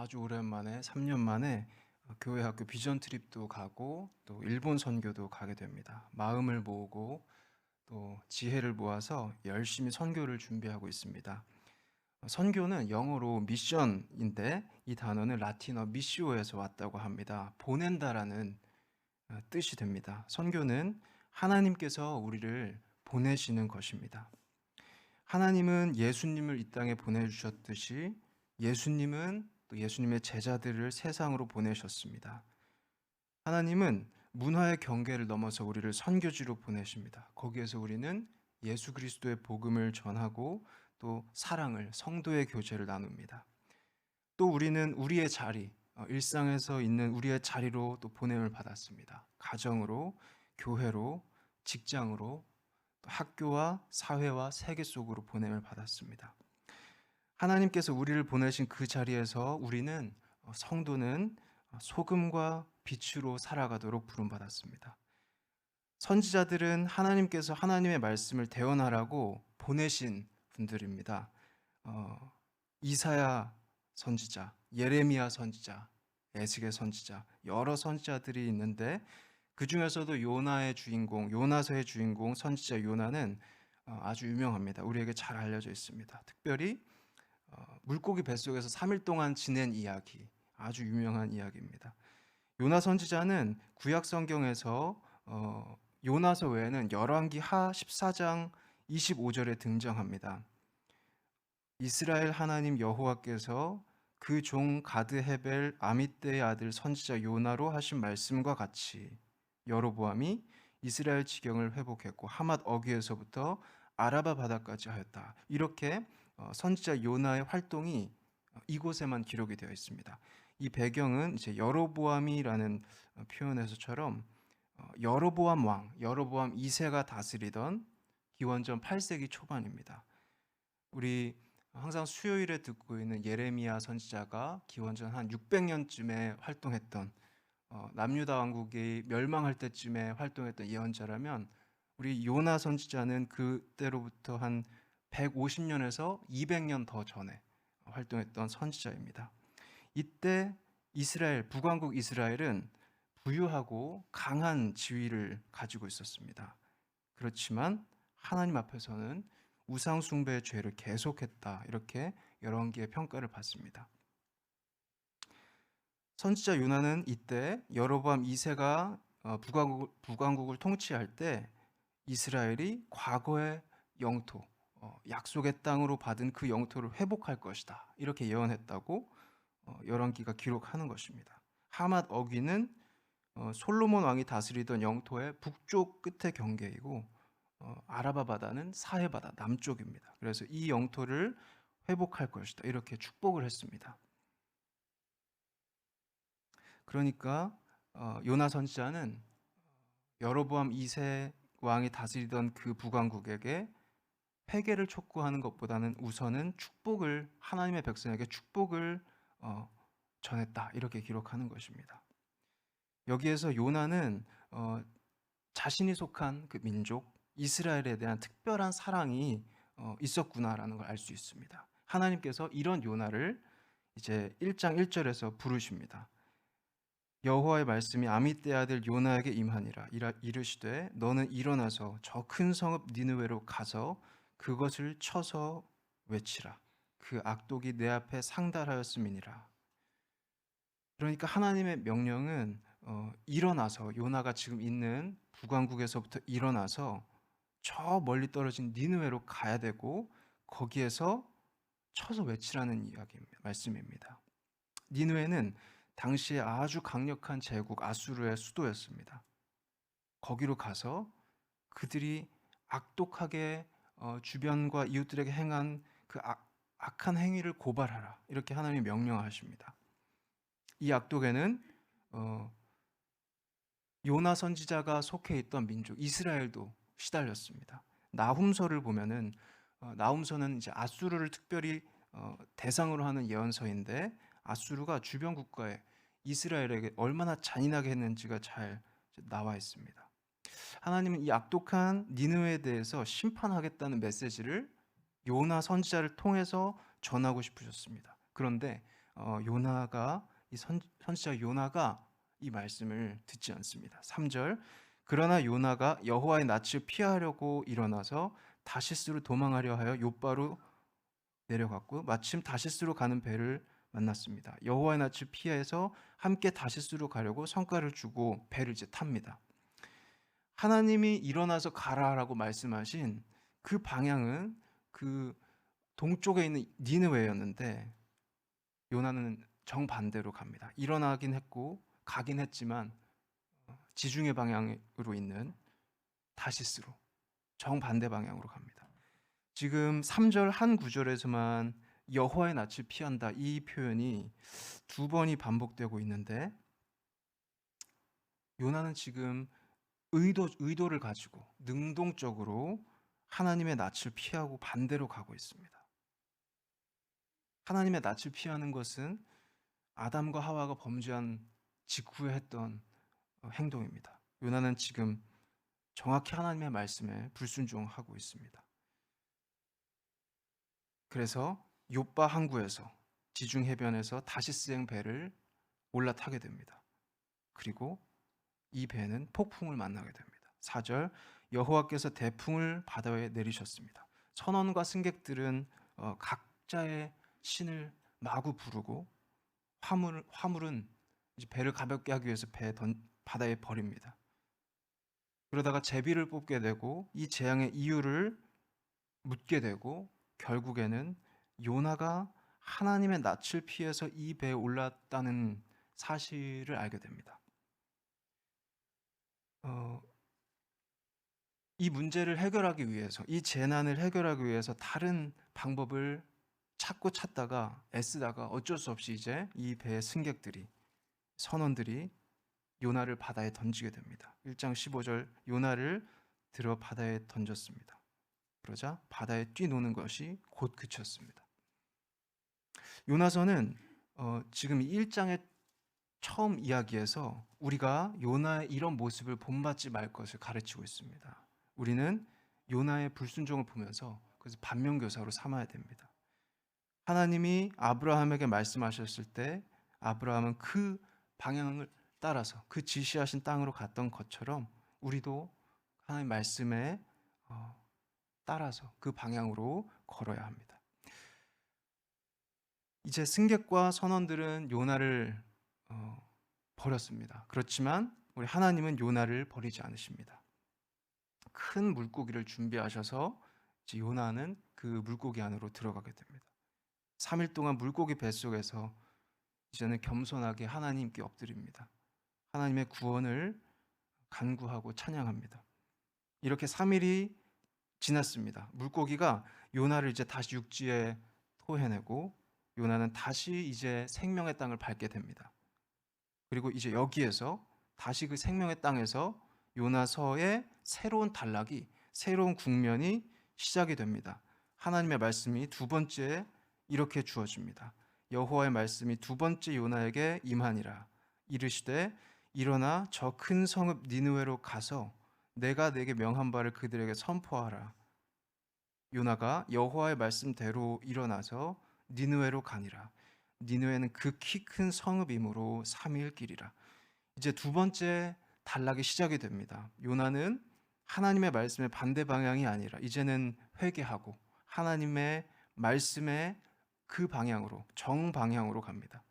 아주 오랜만에 3년 만에 교회 학교 비전 트립도 가고 또 일본 선교도 가게 됩니다. 마음을 모으고 또 지혜를 모아서 열심히 선교를 준비하고 있습니다. 선교는 영어로 미션인데 이 단어는 라틴어 미시오에서 왔다고 합니다. 보낸다라는 뜻이 됩니다. 선교는 하나님께서 우리를 보내시는 것입니다. 하나님은 예수님을 이 땅에 보내주셨듯이 예수님은 또 예수님의 제자들을 세상으로 보내셨습니다. 하나님은 문화의 경계를 넘어서 우리를 선교지로 보내십니다. 거기에서 우리는 예수 그리스도의 복음을 전하고 또 사랑을, 성도의 교제를 나눕니다. 또 우리는 우리의 자리, 일상에서 있는 우리의 자리로 또 보냄을 받았습니다. 가정으로, 교회로, 직장으로, 또 학교와 사회와 세계 속으로 보냄을 받았습니다. 하나님께서 우리를 보내신 그 자리에서 우리는 성도는 소금과 빛으로 살아가도록 부름받았습니다. 선지자들은 하나님께서 하나님의 말씀을 대언하라고 보내신 분들입니다. 이사야 선지자, 예레미야 선지자, 에스겔 선지자, 여러 선지자들이 있는데 그 중에서도 요나의 주인공, 요나서의 주인공 선지자 요나는 아주 유명합니다. 우리에게 잘 알려져 있습니다. 특별히 물고기 뱃속에서 3일 동안 지낸 이야기, 아주 유명한 이야기입니다. 요나 선지자는 구약 성경에서 요나서 외에는 열왕기 하 14장 25절에 등장합니다. 이스라엘 하나님 여호와께서 그 종 가드 헤벨 아미떼의 아들 선지자 요나로 하신 말씀과 같이 여로보암이 이스라엘 지경을 회복했고 하맛 어귀에서부터 아라바 바다까지 하였다. 이렇게 선지자 요나의 활동이 이곳에만 기록이 되어 있습니다. 이 배경은 이제 여로보암이라는 표현에서처럼 여로보암 왕, 여로보암 2세가 다스리던 기원전 8세기 초반입니다. 우리 항상 수요일에 듣고 있는 예레미야 선지자가 기원전 한 600년쯤에 활동했던 남유다 왕국이 멸망할 때쯤에 활동했던 예언자라면 우리 요나 선지자는 그때로부터 한 150년에서 200년 더 전에 활동했던 선지자입니다. 이때 이스라엘, 북왕국 이스라엘은 부유하고 강한 지위를 가지고 있었습니다. 그렇지만 하나님 앞에서는 우상 숭배의 죄를 계속했다. 이렇게 열왕기의 평가를 받습니다. 선지자 요나는 이때 여로보암 2세가 북왕국을 통치할 때 이스라엘이 과거의 영토, 약속의 땅으로 받은 그 영토를 회복할 것이다. 이렇게 예언했다고 열왕기가 기록하는 것입니다. 하맛 어귀는 솔로몬 왕이 다스리던 영토의 북쪽 끝의 경계이고 아라바 바다는 사해 바다 남쪽입니다. 그래서 이 영토를 회복할 것이다. 이렇게 축복을 했습니다. 그러니까 요나 선지자는 여로보암 2세 왕이 다스리던 그 북왕국에게 회개를 촉구하는 것보다는 우선은 축복을 하나님의 백성에게 축복을 전했다. 이렇게 기록하는 것입니다. 여기에서 요나는 자신이 속한 그 민족 이스라엘에 대한 특별한 사랑이 있었구나라는 걸 알 수 있습니다. 하나님께서 이런 요나를 이제 1장 1절에서 부르십니다. 여호와의 말씀이 아미떼 아들 요나에게 임하니라. 이르시되 너는 일어나서 저 큰 성읍 니느웨로 가서 그것을 쳐서 외치라. 그 악독이 내 앞에 상달하였음이니라. 그러니까 하나님의 명령은 일어나서 요나가 지금 있는 북왕국에서부터 일어나서 저 멀리 떨어진 니느웨로 가야 되고 거기에서 쳐서 외치라는 말씀입니다. 니느웨는 당시에 아주 강력한 제국 아수르의 수도였습니다. 거기로 가서 그들이 악독하게 주변과 이웃들에게 행한 그 악한 행위를 고발하라. 이렇게 하나님이 명령하십니다. 이 악독에는 요나 선지자가 속해 있던 민족 이스라엘도 시달렸습니다. 나훔서를 보면은 나훔서는 이제 아수르를 특별히 대상으로 하는 예언서인데 아수르가 주변 국가에 이스라엘에게 얼마나 잔인하게 했는지가 잘 나와 있습니다. 하나님은 이 악독한 니느웨에 대해서 심판하겠다는 메시지를 요나 선지자를 통해서 전하고 싶으셨습니다. 그런데 요나가 선지자 요나가 이 말씀을 듣지 않습니다. 3절 그러나 요나가 여호와의 낯을 피하려고 일어나서 다시스로 도망하려 하여 욥바로 내려갔고 마침 다시스로 가는 배를 만났습니다. 여호와의 낯을 피해서 함께 다시스로 가려고 성과를 주고 배를 이제 탑니다. 하나님이 일어나서 가라라고 말씀하신 그 방향은 그 동쪽에 있는 니느웨였는데 요나는 정반대로 갑니다. 일어나긴 했고 가긴 했지만 지중해 방향으로 있는 다시스로 정반대 방향으로 갑니다. 지금 3절 한 구절에서만 여호와의 낯을 피한다 이 표현이 두 번이 반복되고 있는데 요나는 지금 의도를 가지고 능동적으로 하나님의 낯을 피하고 반대로 가고 있습니다. 하나님의 낯을 피하는 것은 아담과 하와가 범죄한 직후에 했던 행동입니다. 요나는 지금 정확히 하나님의 말씀에 불순종하고 있습니다. 그래서 욥바 항구에서 지중 해변에서 다시스행 배를 올라타게 됩니다. 그리고 이 배는 폭풍을 만나게 됩니다. 4절 여호와께서 대풍을 바다에 내리셨습니다. 선원과 승객들은 각자의 신을 마구 부르고 화물은 이제 배를 가볍게 하기 위해서 바다에 버립니다. 그러다가 제비를 뽑게 되고 이 재앙의 이유를 묻게 되고 결국에는 요나가 하나님의 낯을 피해서 이 배에 올랐다는 사실을 알게 됩니다. 이 문제를 해결하기 위해서, 이 재난을 해결하기 위해서 다른 방법을 찾다가 애쓰다가 어쩔 수 없이 이제 이 배의 승객들이, 선원들이 요나를 바다에 던지게 됩니다. 1장 15절 요나를 들어 바다에 던졌습니다. 그러자 바다에 뛰노는 것이 곧 그쳤습니다. 요나서는 지금 1장의 처음 이야기에서 우리가 요나의 이런 모습을 본받지 말 것을 가르치고 있습니다. 우리는 요나의 불순종을 보면서 그래서 반면교사로 삼아야 됩니다. 하나님이 아브라함에게 말씀하셨을 때 아브라함은 그 방향을 따라서 그 지시하신 땅으로 갔던 것처럼 우리도 하나님 말씀에 따라서 그 방향으로 걸어야 합니다. 이제 승객과 선원들은 요나를 버렸습니다. 그렇지만 우리 하나님은 요나를 버리지 않으십니다. 큰 물고기를 준비하셔서 이제 요나는 그 물고기 안으로 들어가게 됩니다. 3일 동안 물고기 뱃속에서 이제는 겸손하게 하나님께 엎드립니다. 하나님의 구원을 간구하고 찬양합니다. 이렇게 3일이 지났습니다. 물고기가 요나를 이제 다시 육지에 토해내고 요나는 다시 이제 생명의 땅을 밟게 됩니다. 그리고 이제 여기에서 다시 그 생명의 땅에서 요나서의 새로운 단락이, 새로운 국면이 시작이 됩니다. 하나님의 말씀이 두 번째 이렇게 주어집니다. 여호와의 말씀이 두 번째 요나에게 임하니라. 이르시되 일어나 저 큰 성읍 니느웨로 가서 내가 내게 명한 바를 그들에게 선포하라. 요나가 여호와의 말씀대로 일어나서 니느웨로 가니라. 니느웨는 그 키 큰 성읍이므로 3일 길이라. 이제 두 번째 단락이 시작이 됩니다. 요나는 하나님의 말씀의 반대 방향이 아니라 이제는 회개하고 하나님의 말씀의 그 방향으로, 정방향으로 갑니다.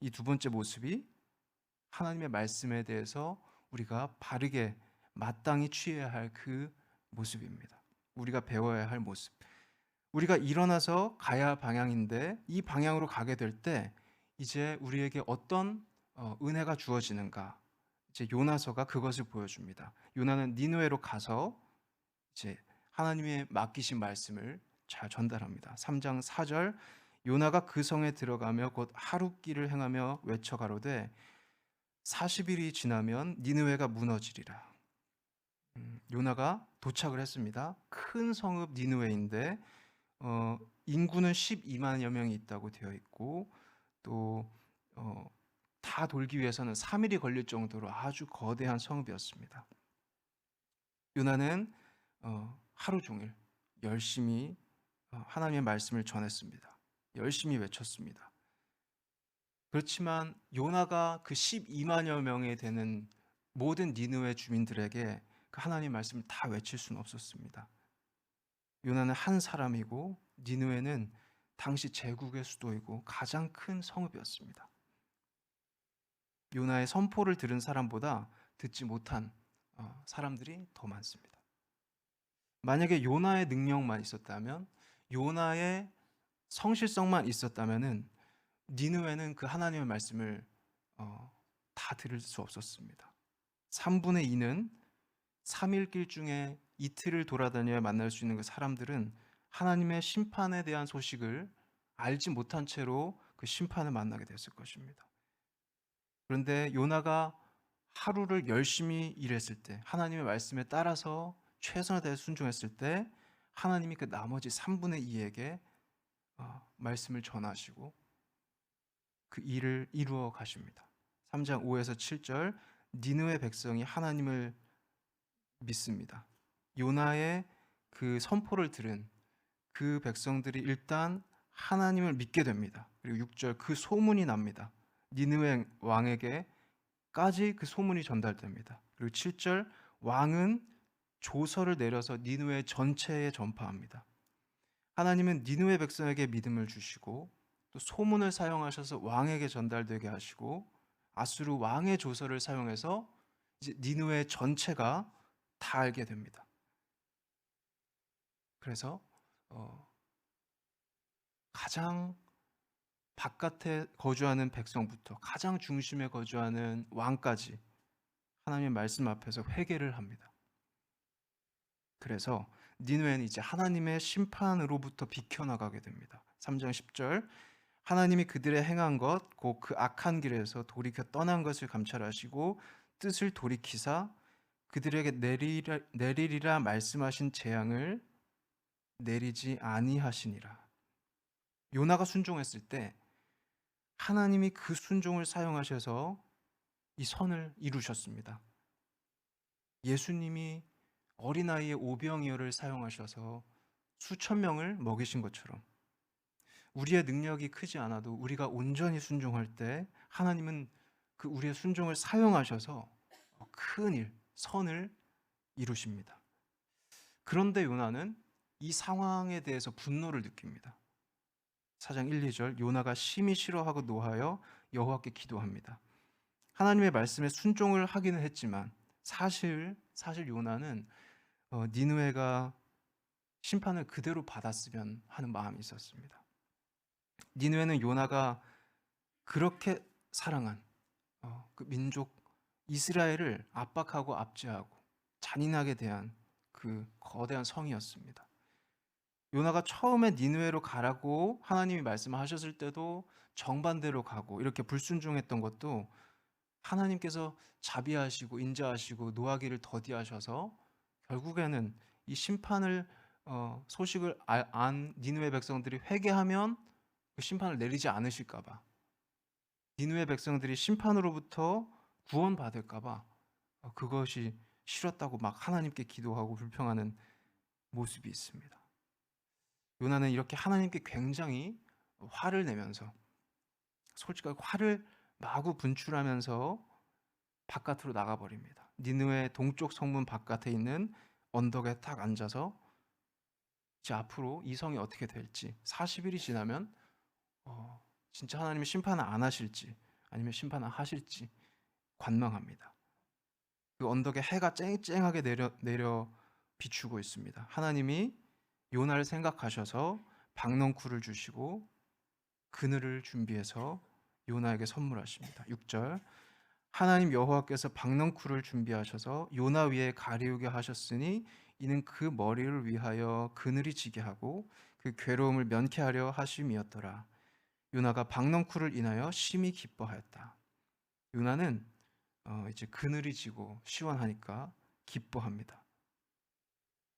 이 두 번째 모습이 하나님의 말씀에 대해서 우리가 바르게 마땅히 취해야 할 그 모습입니다. 우리가 배워야 할 모습. 우리가 일어나서 가야 할 방향인데 이 방향으로 가게 될 때 이제 우리에게 어떤 은혜가 주어지는가? 이제 요나서가 그것을 보여줍니다. 요나는 니느웨로 가서 이제 하나님의 맡기신 말씀을 잘 전달합니다. 3장 4절 요나가 그 성에 들어가며 곧 하룻길을 행하며 외쳐 가로되 40일이 지나면 니느웨가 무너지리라. 요나가 도착을 했습니다. 큰 성읍 니느웨인데 인구는 12만여 명이 있다고 되어 있고 또 다 돌기 위해서는 3일이 걸릴 정도로 아주 거대한 성읍이었습니다. 요나는 하루 종일 열심히 하나님의 말씀을 전했습니다. 열심히 외쳤습니다. 그렇지만 요나가 그 12만여 명에 되는 모든 니느웨 주민들에게 그 하나님 말씀을 다 외칠 수는 없었습니다. 요나는 한 사람이고 니느웨는 당시 제국의 수도이고 가장 큰 성읍이었습니다. 요나의 선포를 들은 사람보다 듣지 못한 사람들이 더 많습니다. 만약에 요나의 능력만 있었다면, 요나의 성실성만 있었다면은 니느웨는 그 하나님의 말씀을 다 들을 수 없었습니다. 3분의 2는 3일 길 중에 이틀을 돌아다녀야 만날 수 있는 그 사람들은 하나님의 심판에 대한 소식을 알지 못한 채로 그 심판을 만나게 됐을 것입니다. 그런데 요나가 하루를 열심히 일했을 때, 하나님의 말씀에 따라서 최선을 다해 순종했을 때 하나님이 그 나머지 3분의 2에게 말씀을 전하시고 그 일을 이루어 가십니다. 3장 5에서 7절, 니느웨 백성이 하나님을 믿습니다. 요나의 그 선포를 들은 그 백성들이 일단 하나님을 믿게 됩니다. 그리고 6절, 그 소문이 납니다. 니느웨 왕에게까지 그 소문이 전달됩니다. 그리고 7절, 왕은 조서를 내려서 니느웨 전체에 전파합니다. 하나님은 니느웨 백성에게 믿음을 주시고 또 소문을 사용하셔서 왕에게 전달되게 하시고 아수르 왕의 조서를 사용해서 이제 니느웨 전체가 다 알게 됩니다. 그래서 가장 바깥에 거주하는 백성부터 가장 중심에 거주하는 왕까지 하나님의 말씀 앞에서 회개를 합니다. 그래서 니느웨는 이제 하나님의 심판으로부터 비켜나가게 됩니다. 3장 10절, 하나님이 그들의 행한 것 곧 그 악한 길에서 돌이켜 떠난 것을 감찰하시고 뜻을 돌이키사 그들에게 내리리라 말씀하신 재앙을 내리지 아니하시니라. 요나가 순종했을 때 하나님이 그 순종을 사용하셔서 이 선을 이루셨습니다. 예수님이 어린아이의 오병이어를 사용하셔서 수천 명을 먹이신 것처럼 우리의 능력이 크지 않아도 우리가 온전히 순종할 때 하나님은 그 우리의 순종을 사용하셔서 큰 일, 선을 이루십니다. 그런데 요나는 이 상황에 대해서 분노를 느낍니다. 4장 1, 2절, 요나가 심히 싫어하고 노하여 여호와께 기도합니다. 하나님의 말씀에 순종을 하기는 했지만 사실 요나는 니느웨가 심판을 그대로 받았으면 하는 마음이 있었습니다. 니느웨는 요나가 그렇게 사랑한 그 민족 이스라엘을 압박하고 압제하고 잔인하게 대한 그 거대한 성이었습니다. 요나가 처음에 니느웨로 가라고 하나님이 말씀하셨을 때도 정반대로 가고 이렇게 불순종했던 것도 하나님께서 자비하시고 인자하시고 노하기를 더디하셔서 결국에는 이 심판을 소식을 안 니느웨 백성들이 회개하면 그 심판을 내리지 않으실까 봐, 니느웨 백성들이 심판으로부터 구원받을까 봐 그것이 싫었다고 막 하나님께 기도하고 불평하는 모습이 있습니다. 요나는 이렇게 하나님께 굉장히 화를 내면서 솔직하게 화를 마구 분출하면서 바깥으로 나가버립니다. 니느웨 동쪽 성문 바깥에 있는 언덕에 딱 앉아서 이제 앞으로 이 성이 어떻게 될지 40일이 지나면 진짜 하나님이 심판을 안 하실지 아니면 심판을 하실지 관망합니다. 그 언덕에 해가 쨍쨍하게 내려 비추고 있습니다. 하나님이 요나를 생각하셔서 박넝쿨을 주시고 그늘을 준비해서 요나에게 선물하십니다. 6절, 하나님 여호와께서 박넝쿨을 준비하셔서 요나 위에 가리우게 하셨으니 이는 그 머리를 위하여 그늘이 지게 하고 그 괴로움을 면케하려 하심이었더라. 요나가 박넝쿨을 인하여 심히 기뻐하였다. 요나는 이제 그늘이 지고 시원하니까 기뻐합니다.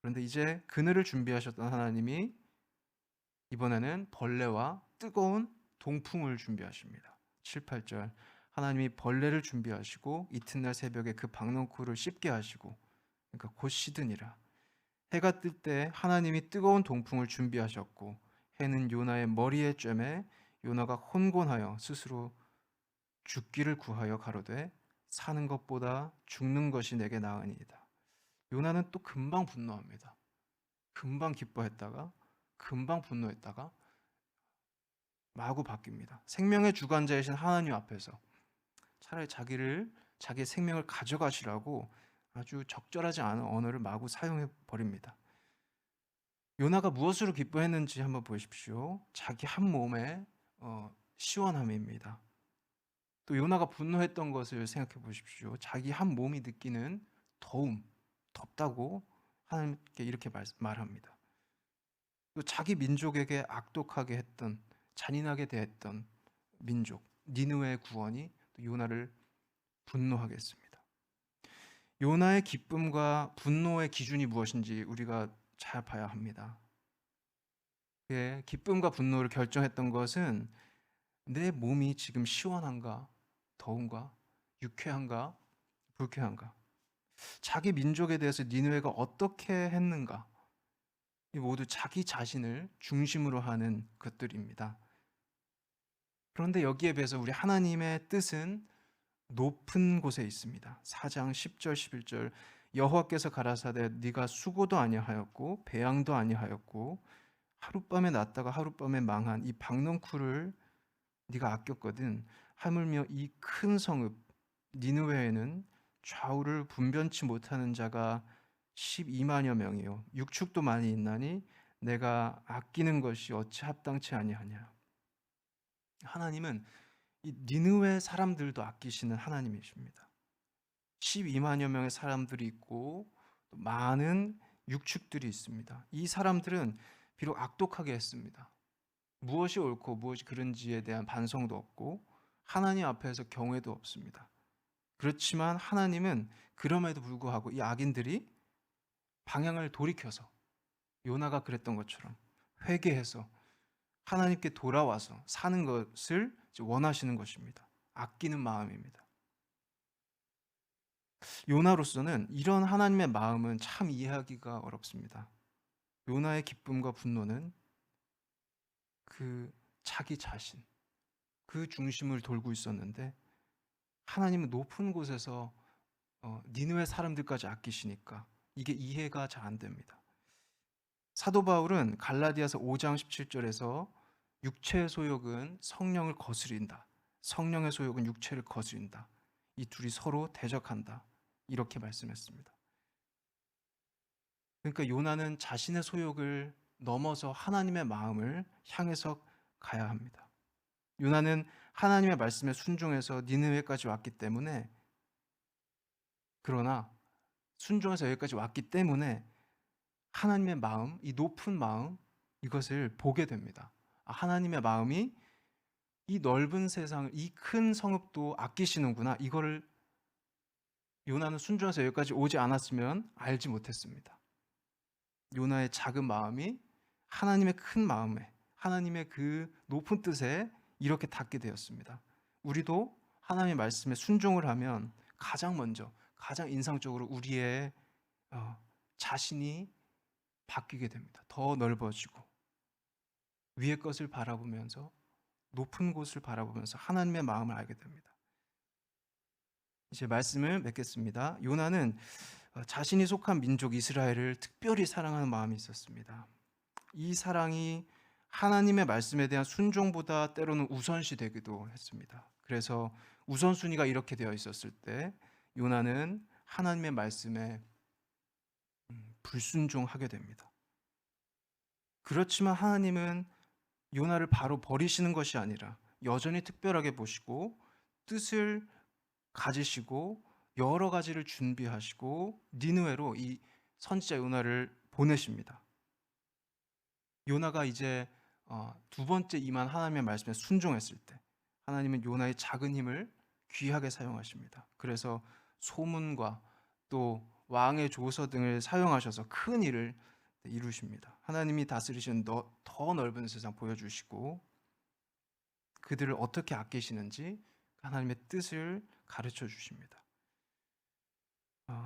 그런데 이제 그늘을 준비하셨던 하나님이 이번에는 벌레와 뜨거운 동풍을 준비하십니다. 7, 8절, 하나님이 벌레를 준비하시고 이튿날 새벽에 그 박넝쿨을 씹게 하시고, 그러니까 곧 시드니라. 해가 뜰 때 하나님이 뜨거운 동풍을 준비하셨고 해는 요나의 머리에 쬐매 요나가 혼곤하여 스스로 죽기를 구하여 가로되 사는 것보다 죽는 것이 내게 나으니이다. 요나는 또 금방 분노합니다. 금방 기뻐했다가 금방 분노했다가 마구 바뀝니다. 생명의 주관자이신 하나님 앞에서 차라리 자기의 생명을 가져가시라고 아주 적절하지 않은 언어를 마구 사용해 버립니다. 요나가 무엇으로 기뻐했는지 한번 보십시오. 자기 한 몸의 시원함입니다. 또 요나가 분노했던 것을 생각해 보십시오. 자기 한 몸이 느끼는 더움, 덥다고 하나님께 이렇게 말합니다. 또 자기 민족에게 악독하게 했던, 잔인하게 대했던 민족 니느웨의 구원이 또 요나를 분노하게 했습니다. 요나의 기쁨과 분노의 기준이 무엇인지 우리가 잘 봐야 합니다. 그의 기쁨과 분노를 결정했던 것은 내 몸이 지금 시원한가, 더운가, 유쾌한가, 불쾌한가, 자기 민족에 대해서 니느웨가 어떻게 했는가, 이 모두 자기 자신을 중심으로 하는 것들입니다. 그런데 여기에 비해서 우리 하나님의 뜻은 높은 곳에 있습니다. 4장 10절 11절 여호와께서 가라사대 네가 수고도 아니하였고 배양도 아니하였고 하룻밤에 났다가 하룻밤에 망한 이 박넝쿨을 네가 아꼈거든. 하물며 이 큰 성읍 니느웨에는 좌우를 분변치 못하는 자가 12만여 명이요 육축도 많이 있나니 내가 아끼는 것이 어찌 합당치 아니하냐. 하나님은 이 니느웨 사람들도 아끼시는 하나님이십니다. 12만여 명의 사람들이 있고 많은 육축들이 있습니다. 이 사람들은 비록 악독하게 했습니다. 무엇이 옳고 무엇이 그른지에 대한 반성도 없고 하나님 앞에서 경외도 없습니다. 그렇지만 하나님은 그럼에도 불구하고 이 악인들이 방향을 돌이켜서 요나가 그랬던 것처럼 회개해서 하나님께 돌아와서 사는 것을 원하시는 것입니다. 아끼는 마음입니다. 요나로서는 이런 하나님의 마음은 참 이해하기가 어렵습니다. 요나의 기쁨과 분노는 그 자기 자신, 그 중심을 돌고 있었는데 하나님은 높은 곳에서 니느웨 사람들까지 아끼시니까 이게 이해가 잘 안 됩니다. 사도 바울은 갈라디아서 5장 17절에서 육체의 소욕은 성령을 거스린다. 성령의 소욕은 육체를 거스린다. 이 둘이 서로 대적한다. 이렇게 말씀했습니다. 그러니까 요나는 자신의 소욕을 넘어서 하나님의 마음을 향해서 가야 합니다. 요나는 하나님의 말씀에 순종해서 니느웨까지 왔기 때문에 그러나 순종해서 여기까지 왔기 때문에 하나님의 마음, 이 높은 마음 이것을 보게 됩니다. 하나님의 마음이 이 넓은 세상을 이 큰 성읍도 아끼시는구나. 이거를 요나는 순종해서 여기까지 오지 않았으면 알지 못했습니다. 요나의 작은 마음이 하나님의 큰 마음에 하나님의 그 높은 뜻에 이렇게 닿게 되었습니다. 우리도 하나님의 말씀에 순종을 하면 가장 먼저 가장 인상적으로 우리의 자신이 바뀌게 됩니다. 더 넓어지고 위의 것을 바라보면서 높은 곳을 바라보면서 하나님의 마음을 알게 됩니다. 이제 말씀을 맺겠습니다. 요나는 자신이 속한 민족 이스라엘을 특별히 사랑하는 마음이 있었습니다. 이 사랑이 하나님의 말씀에 대한 순종보다 때로는 우선시 되기도 했습니다. 그래서 우선순위가 이렇게 되어 있었을 때 요나는 하나님의 말씀에 불순종하게 됩니다. 그렇지만 하나님은 요나를 바로 버리시는 것이 아니라 여전히 특별하게 보시고 뜻을 가지시고 여러 가지를 준비하시고 니느웨로 이 선지자 요나를 보내십니다. 요나가 이제 두 번째 임한 하나님의 말씀에 순종했을 때 하나님은 요나의 작은 힘을 귀하게 사용하십니다. 그래서 소문과 또 왕의 조서 등을 사용하셔서 큰 일을 이루십니다. 하나님이 다스리시는 더 넓은 세상 보여주시고 그들을 어떻게 아끼시는지 하나님의 뜻을 가르쳐 주십니다.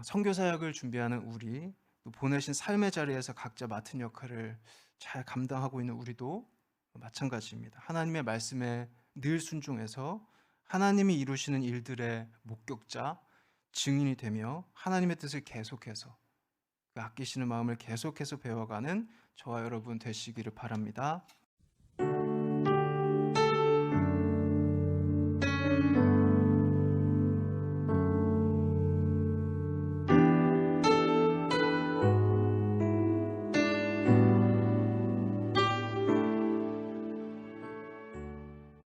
선교사역을 준비하는 우리, 또 보내신 삶의 자리에서 각자 맡은 역할을 잘 감당하고 있는 우리도 마찬가지입니다. 하나님의 말씀에 늘 순종해서 하나님이 이루시는 일들의 목격자, 증인이 되며 하나님의 뜻을 계속해서 그 아끼시는 마음을 계속해서 배워가는 저와 여러분 되시기를 바랍니다.